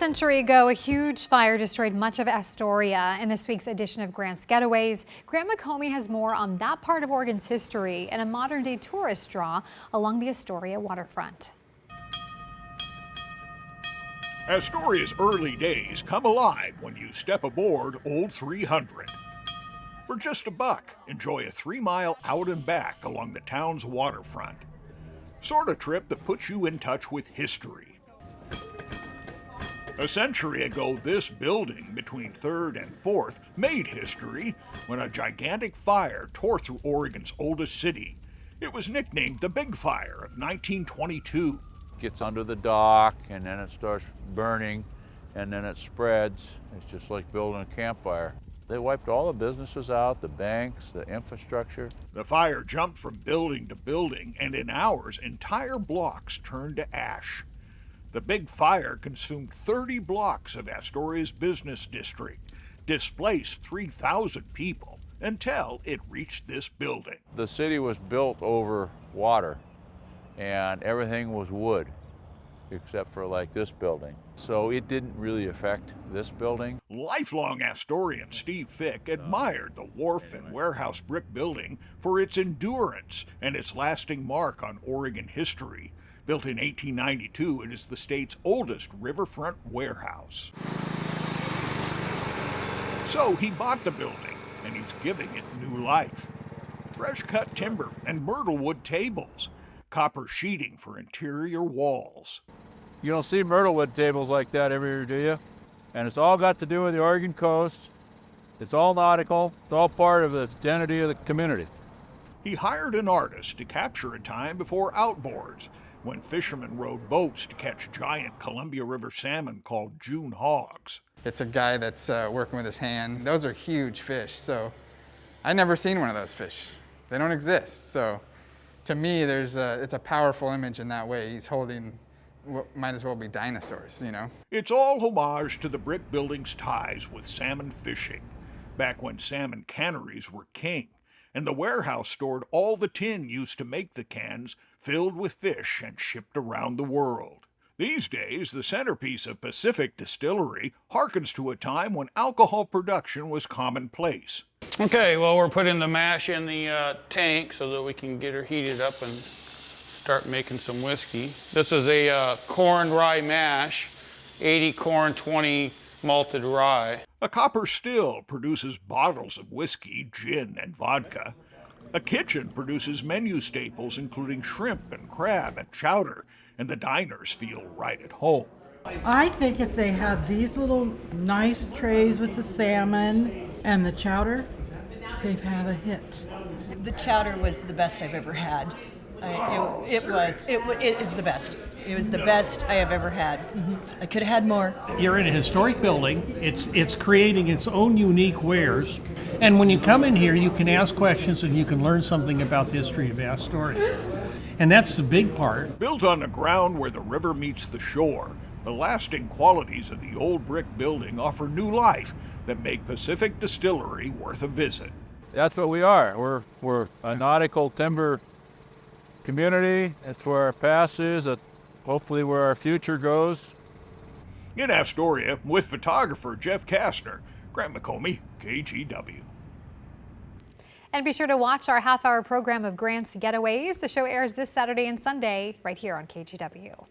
century ago, a huge fire destroyed much of Astoria. In this week's edition of Grants Getaways, Grant McComey has more on that part of Oregon's history and a modern-day tourist draw along the Astoria waterfront. Astoria's early days come alive when you step aboard Old 300. For just $1, enjoy a 3-mile out and back along the town's waterfront. Sort of trip that puts you in touch with history. A century ago, this building between 3rd and 4th made history when a gigantic fire tore through Oregon's oldest city. It was nicknamed the Big Fire of 1922. Gets under the dock and then it starts burning and then it spreads. It's just like building a campfire. They wiped all the businesses out, the banks, the infrastructure. The fire jumped from building to building, and in hours, entire blocks turned to ash. The Big Fire consumed 30 blocks of Astoria's business district, displaced 3,000 people until it reached this building. The city was built over water and everything was wood except for like this building. So it didn't really affect this building. Lifelong Astorian Steve Fick admired the wharf and warehouse brick building for its endurance and its lasting mark on Oregon history. Built in 1892, it is the state's oldest riverfront warehouse. So he bought the building, and he's giving it new life. Fresh-cut timber and myrtlewood tables, copper sheeting for interior walls. You don't see myrtlewood tables like that everywhere, do you? And it's all got to do with the Oregon coast. It's all nautical. It's all part of the identity of the community. He hired an artist to capture a time before outboards, when fishermen rowed boats to catch giant Columbia River salmon called June hogs. It's a guy that's working with his hands. Those are huge fish, so I've never seen one of those fish. They don't exist. So to me, it's a powerful image in that way. He's holding what might as well be dinosaurs, you know? It's all homage to the brick building's ties with salmon fishing, back when salmon canneries were king, and the warehouse stored all the tin used to make the cans filled with fish and shipped around the world. These days, the centerpiece of Pacific Distillery harkens to a time when alcohol production was commonplace. Okay, well, we're putting the mash in the tank so that we can get her heated up and start making some whiskey. This is a corn rye mash, 80 corn, 20 malted rye. A copper still produces bottles of whiskey, gin, and vodka. A kitchen produces menu staples including shrimp and crab and chowder, and the diners feel right at home. I think if they had these little nice trays with the salmon and the chowder, they've had a hit. The chowder was the best I've ever had. It is the best. It was the best I have ever had. I could have had more. You're in a historic building. It's creating its own unique wares. And when you come in here, you can ask questions and you can learn something about the history of Astoria. And that's the big part. Built on the ground where the river meets the shore, the lasting qualities of the old brick building offer new life that make Pacific Distillery worth a visit. That's what we are. We're a nautical timber community. It's where our past is, hopefully where our future goes. In Astoria, with photographer Jeff Kastner, Grant McComey, KGW. And be sure to watch our half-hour program of Grants Getaways. The show airs this Saturday and Sunday right here on KGW.